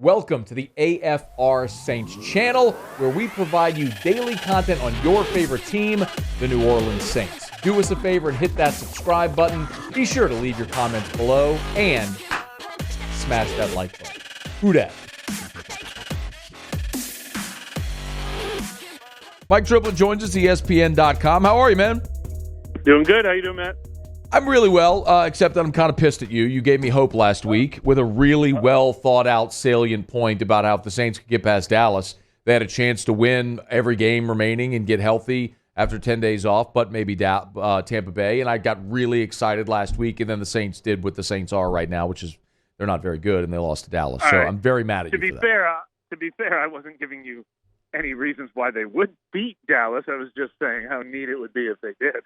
Welcome to the AFR Saints channel, where we provide you daily content on your favorite team, the New Orleans Saints. Do us a favor and hit that subscribe button. Be sure to leave your comments below and smash that like button. Who dat? Mike Triplett joins us, ESPN.com. How are you, man? Doing good. How you doing, Matt? I'm really well, except that I'm kind of pissed at you. You gave me hope last week with a really well thought out salient point about how if the Saints could get past Dallas, they had a chance to win every game remaining and get healthy after 10 days off, but maybe Tampa Bay. And I got really excited last week, and then the Saints did what the Saints are right now, which is they're not very good, and they lost to Dallas. So I'm very mad at you for that. To be fair, I wasn't giving you any reasons why they would beat Dallas. I was just saying how neat it would be if they did.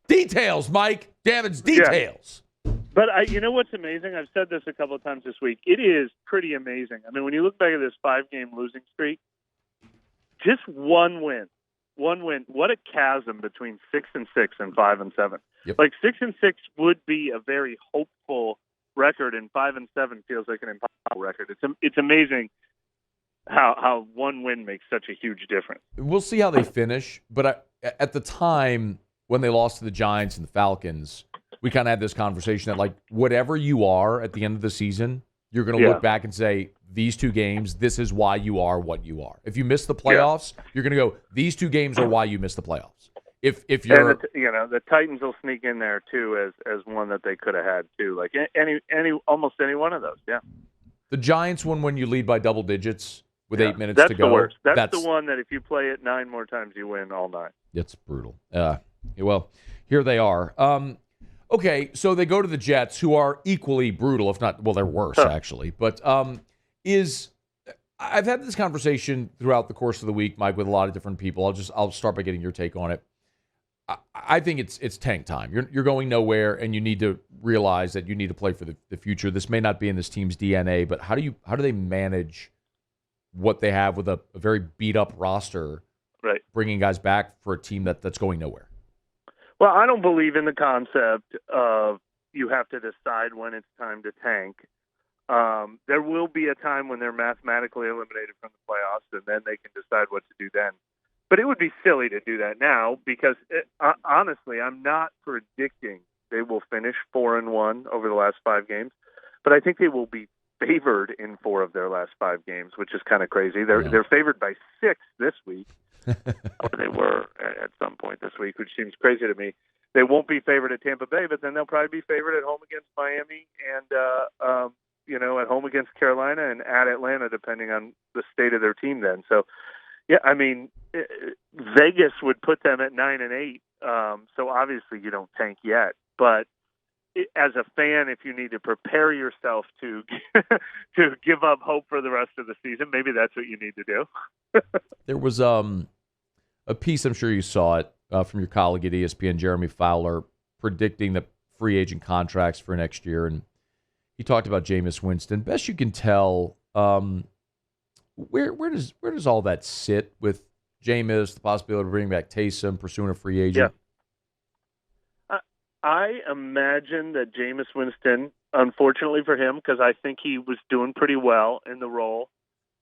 Details, Mike. Damn, it's details. Yeah. But you know what's amazing? I've said this a couple of times this week. It is pretty amazing. I mean, when you look back at this 5-game losing streak, just one win. What a chasm between 6-6 and 5-7. Yep. Like 6-6 would be a very hopeful record, and 5-7 feels like an impossible record. It's amazing how one win makes such a huge difference. We'll see how they finish, but at the time when they lost to the Giants and the Falcons, we kind of had this conversation that, like, whatever you are at the end of the season, you're going to look back and say, these two games, this is why you are what you are. If you miss the playoffs, you're going to go, these two games are why you missed the playoffs. If you're, and the Titans will sneak in there too as one that they could have had too. Like almost any one of those. Yeah. The Giants one when you lead by double digits with 8 minutes to go. That's the worst. That's the one that if you play it 9 more times, you win all 9. It's brutal. Well, here they are. Okay, so they go to the Jets, who are equally brutal, if not, well, they're worse, actually. But I've had this conversation throughout the course of the week, Mike, with a lot of different people. I'll start by getting your take on it. I think it's tank time. You're going nowhere, and you need to realize that you need to play for the future. This may not be in this team's DNA, but how do they manage what they have with a very beat-up roster, right, bringing guys back for a team that's going nowhere? Well, I don't believe in the concept of you have to decide when it's time to tank. There will be a time when they're mathematically eliminated from the playoffs, and then they can decide what to do then. But it would be silly to do that now because, honestly, I'm not predicting they will finish 4-1 over the last 5 games, but I think they will be favored in 4 of their last 5 games, which is kind of crazy. They're favored by 6 this week. Or they were at some point this week, which seems crazy to me. They won't be favored at Tampa Bay, but then they'll probably be favored at home against Miami and, at home against Carolina and at Atlanta, depending on the state of their team then. So, yeah, I mean, Vegas would put them at 9-8. So obviously you don't tank yet, but as a fan, if you need to prepare yourself to give up hope for the rest of the season, maybe that's what you need to do. There was a piece, I'm sure you saw it, from your colleague at ESPN, Jeremy Fowler, predicting the free agent contracts for next year, and he talked about Jameis Winston. Best you can tell, where does all that sit with Jameis, the possibility of bringing back Taysom, pursuing a free agent? Yeah. I imagine that Jameis Winston, unfortunately for him, because I think he was doing pretty well in the role,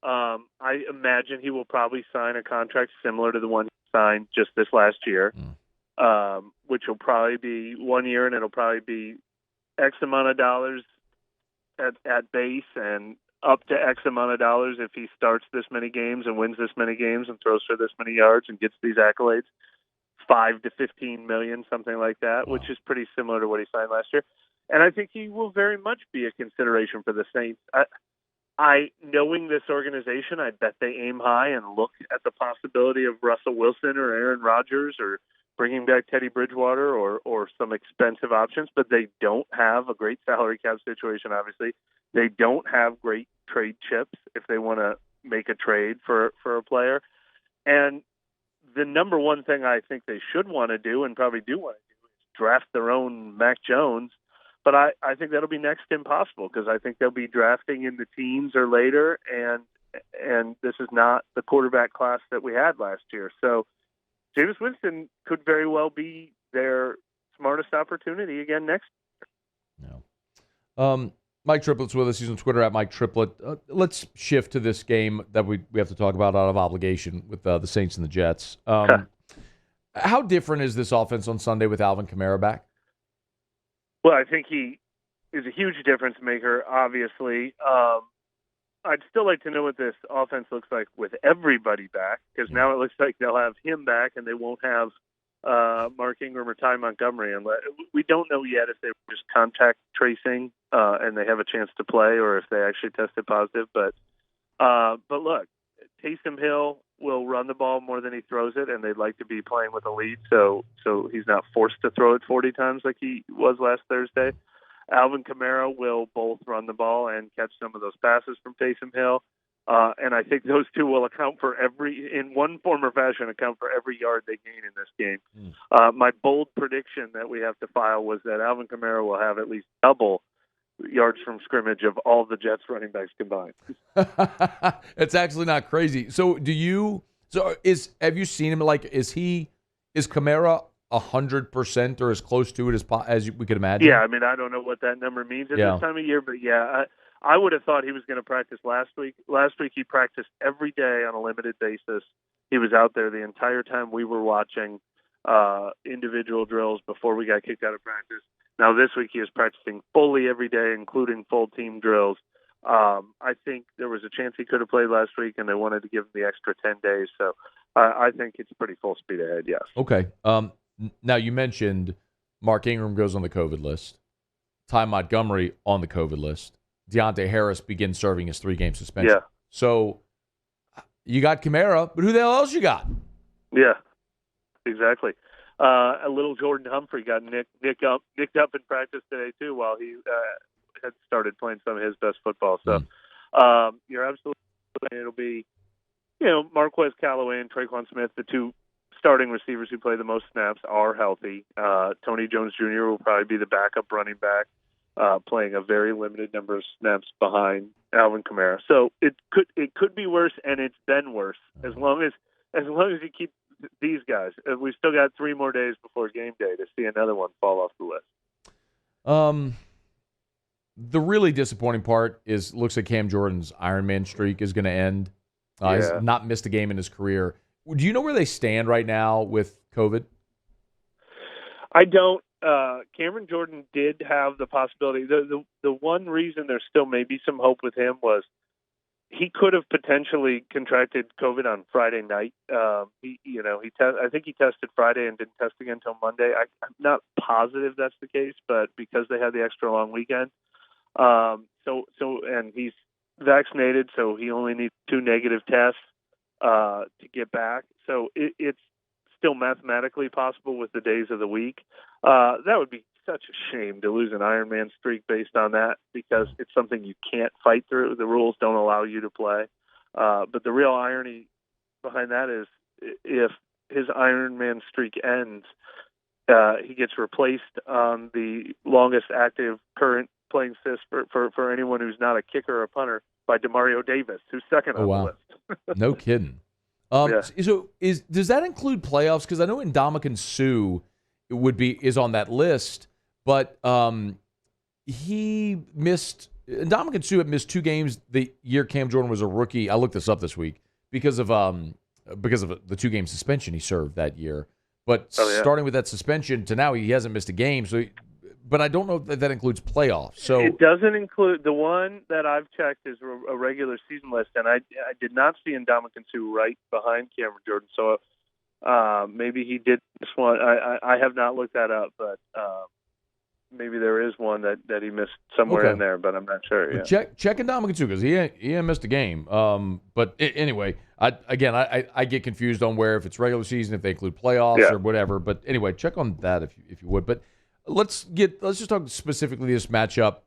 I imagine he will probably sign a contract similar to the one he signed just this last year, which will probably be 1 year, and it'll probably be X amount of dollars at base and up to X amount of dollars if he starts this many games and wins this many games and throws for this many yards and gets these accolades. 5 to 15 million, something like that, which is pretty similar to what he signed last year. And I think he will very much be a consideration for the Saints. I knowing this organization, I bet they aim high and look at the possibility of Russell Wilson or Aaron Rodgers or bringing back Teddy Bridgewater or some expensive options, but they don't have a great salary cap situation, obviously. They don't have great trade chips if they want to make a trade for a player. And the number one thing I think they should want to do and probably do want to do is draft their own Mac Jones. But I think that'll be next to impossible because I think they'll be drafting in the teens or later, and this is not the quarterback class that we had last year. So Jameis Winston could very well be their smartest opportunity again next year. No. Mike Triplett's with us. He's on Twitter at Mike Triplett. Let's shift to this game that we have to talk about out of obligation with the Saints and the Jets. How different is this offense on Sunday with Alvin Kamara back? Well, I think he is a huge difference maker, obviously. I'd still like to know what this offense looks like with everybody back, because now it looks like they'll have him back and they won't have Mark Ingram or Ty Montgomery. And we don't know yet if they were just contact tracing and they have a chance to play, or if they actually tested positive. But look, Taysom Hill will run the ball more than he throws it, and they'd like to be playing with a lead, so he's not forced to throw it 40 times like he was last Thursday. Alvin Kamara will both run the ball and catch some of those passes from Taysom Hill. And I think those two will account for in one form or fashion, account for every yard they gain in this game. My bold prediction that we have to file was that Alvin Kamara will have at least double yards from scrimmage of all the Jets running backs combined. It's actually not crazy. So have you seen him? Like, is Kamara 100% or as close to it as we could imagine? Yeah, I mean, I don't know what that number means at this time of year, but yeah, I would have thought he was going to practice last week. Last week he practiced every day on a limited basis. He was out there the entire time we were watching individual drills before we got kicked out of practice. Now this week he is practicing fully every day, including full team drills. I think there was a chance he could have played last week, and they wanted to give him the extra 10 days. So I think it's pretty full speed ahead, yes. Okay. Now, you mentioned Mark Ingram goes on the COVID list. Ty Montgomery on the COVID list. Deontay Harris begins serving his 3-game suspension. Yeah. So you got Kamara, but who the hell else you got? Yeah, exactly. A little Jordan Humphrey got nicked up in practice today, too, while he had started playing some of his best football. So you're absolutely right. It'll be, Marquez Callaway and Tre'Quan Smith, the two starting receivers who play the most snaps, are healthy. Tony Jones Jr. will probably be the backup running back, playing a very limited number of snaps behind Alvin Kamara. So it could be worse, and it's been worse as long as you keep these guys. We've still got 3 more days before game day to see another one fall off the list. The really disappointing part looks like Cam Jordan's Ironman streak is going to end. He's not missed a game in his career. Do you know where they stand right now with COVID? I don't. Cameron Jordan did have the possibility. The one reason there's still maybe some hope with him was he could have potentially contracted COVID on Friday night. I think he tested Friday and didn't test again until Monday. I'm not positive that's the case, but because they had the extra long weekend, and he's vaccinated, so he only needs 2 negative tests to get back. So it's still mathematically possible with the days of the week. That would be such a shame to lose an Ironman streak based on that, because it's something you can't fight through. The rules don't allow you to play. But the real irony behind that is if his Ironman streak ends, he gets replaced on the longest active current playing CIS for anyone who's not a kicker or a punter by Demario Davis, who's second on the list. No kidding. So does that include playoffs? Because I know Ndamukong Suh is on that list, but Ndamukong Suh had missed 2 games the year Cam Jordan was a rookie. I looked this up this week because of the 2-game suspension he served that year. But starting with that suspension to now, he hasn't missed a game. But I don't know if that includes playoffs. So it doesn't include. The one that I've checked is a regular season list, and I did not see Ndamukong Suh right behind Cameron Jordan. So maybe he did this one. I have not looked that up, but maybe there is one that he missed somewhere in there, but I'm not sure. Yeah. Check Ndamukong Suh because he ain't missed a game. But anyway, I get confused on if it's regular season, if they include playoffs or whatever. But anyway, check on that if you would. But let's just talk specifically this matchup.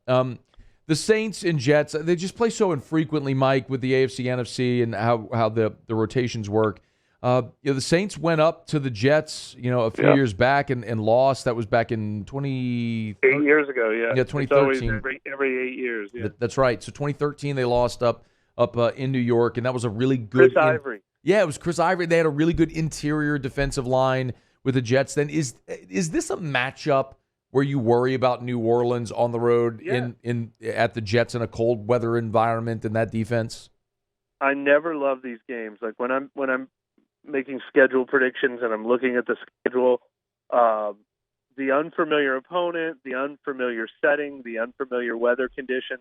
The Saints and Jets, they just play so infrequently, Mike, with the AFC, NFC, and how the rotations work. The Saints went up to the Jets, a few years back and lost. That was back in 8 years ago, yeah. Yeah, 2013. Every 8 years, yeah. That's right. So 2013, they lost up in New York, and that was a really good. Chris Ivory. Yeah, it was Chris Ivory. They had a really good interior defensive line with the Jets. Then is this a matchup where you worry about New Orleans on the road Yeah. at the Jets in a cold weather environment in that defense? I never love these games. Like when I'm making schedule predictions and I'm looking at the schedule, the unfamiliar opponent, the unfamiliar setting, the unfamiliar weather condition.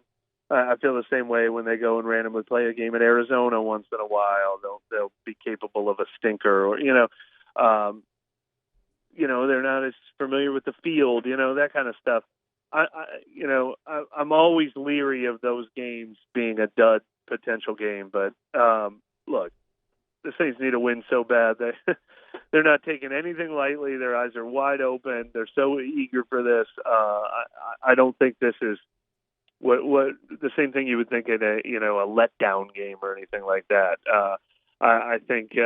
I feel the same way when they go and randomly play a game in Arizona once in a while. They'll be capable of a stinker, or they're not as familiar with the field, that kind of stuff. I'm always leery of those games being a dud potential game. But look, the Saints need a win so bad that they're not taking anything lightly. Their eyes are wide open. They're so eager for this. I don't think this is what the same thing you would think in a letdown game or anything like that. I think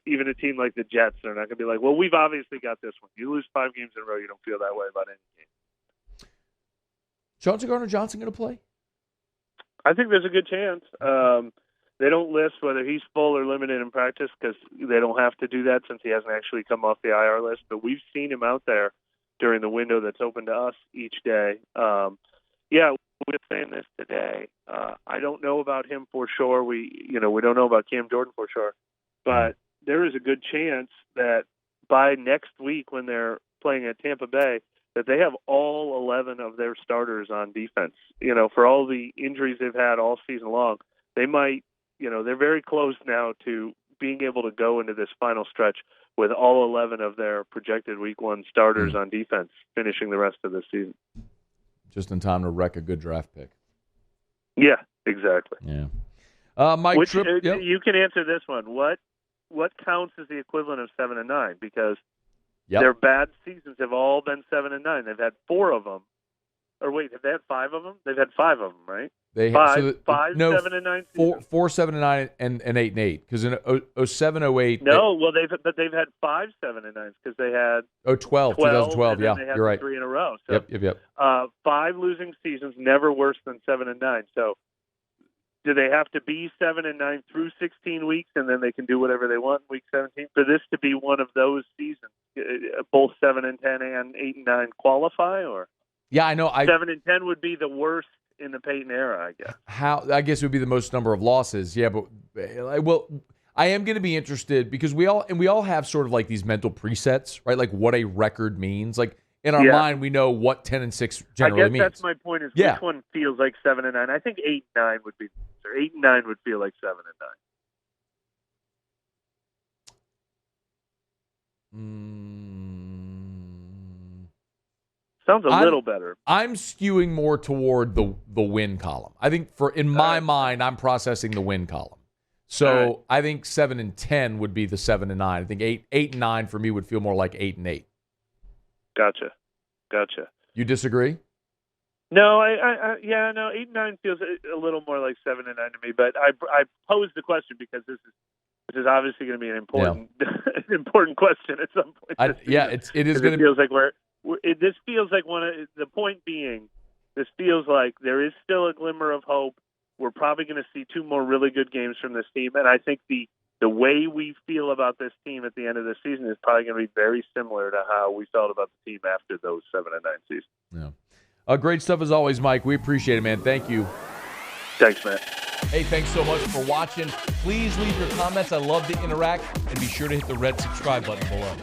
even a team like the Jets, they're not going to be like, well, we've obviously got this one. You lose 5 games in a row, you don't feel that way about any game. Chauncey Gardner-Johnson going to play? I think there's a good chance. They don't list whether he's full or limited in practice because they don't have to do that since he hasn't actually come off the IR list. But we've seen him out there during the window that's open to us each day. We're saying this today. I don't know about him for sure. We don't know about Cam Jordan for sure. But there is a good chance that by next week when they're playing at Tampa Bay, that they have all 11 of their starters on defense. For all the injuries they've had all season long, they might, they're very close now to being able to go into this final stretch with all 11 of their projected week 1 starters on defense finishing the rest of the season. Just in time to wreck a good draft pick. Yeah, exactly. Yeah. Mike Yep. You can answer this one. What counts as the equivalent of 7 and 9? Because their bad seasons have all been 7 and 9. They've had 4 of them. Or wait, have they had 5 of them? They've had 5 of them, right? They five 7 and 9 seasons. 4 7 and 9 and 8 and 8. Because in 07, 08. They've had 5 7 and 9s because they had 2012. They had you're right. 3 in a row. So, yep. 5 losing seasons, never worse than 7 and 9. So, do they have to be 7 and 9 through 16 weeks, and then they can do whatever they want in week 17? For this to be one of those seasons, both 7 and 10 and 8 and 9 qualify, or I know 7 and 10 would be the worst in the Peyton era, I guess. I guess it would be the most number of losses. Yeah, but I am going to be interested because we all have sort of like these mental presets, right? Like what a record means. Like in our mind, we know what 10 and 6 generally means. I guess that's my point. Is which one feels like 7 and 9? I think 8 and 9 would be. Or 8 and 9 would feel like 7 and 9. Sounds a little better. I'm skewing more toward the win column. I think in my mind, I'm processing the win column. So I think 7 and 10 would be the 7 and 9. I think 8 and 9 for me would feel more like 8 and 8. Gotcha. You disagree? No, 8 and 9 feels a little more like 7 and 9 to me. But I posed the question because this is obviously going to be an important an important question at some point. It is going to. It feels like this feels like one of the point being. This feels like there is still a glimmer of hope. We're probably going to see 2 more really good games from this team, and I think the way we feel about this team at the end of the season is probably going to be very similar to how we felt about the team after those 7 and 9 seasons. Yeah. Great stuff as always, Mike. We appreciate it, man. Thank you. Thanks, Matt. Hey, thanks so much for watching. Please leave your comments. I love to interact, and be sure to hit the red subscribe button below.